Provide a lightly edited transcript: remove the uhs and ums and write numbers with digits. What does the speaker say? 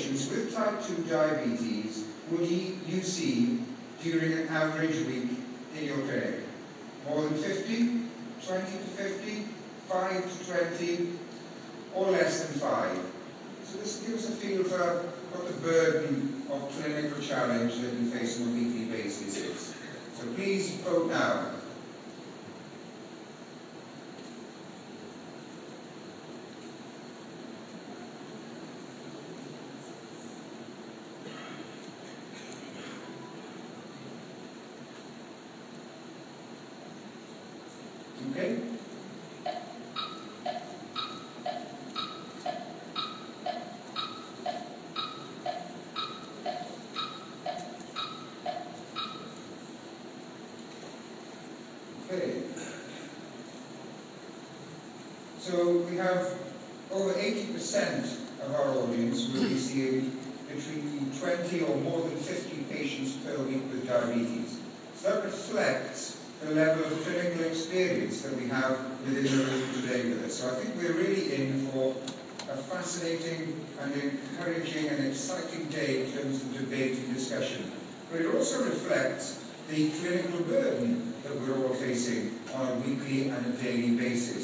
patients with type 2 diabetes would you see during an average week in your clinic? More than 50? 20 to 50? 5 to 20? Or less than 5? So this gives us a feel for what the burden of clinical challenge that we face on a weekly basis is. So please vote now. Okay? Okay. So we have over 80% of our audience will be seeing between 20 or more than 50 patients per week with diabetes. So that reflects the level of clinical experience that we have within the room today with us. So I think we're really in for a fascinating and encouraging and exciting day in terms of debate and discussion. But it also reflects the clinical burden that we're all facing on a weekly and a daily basis.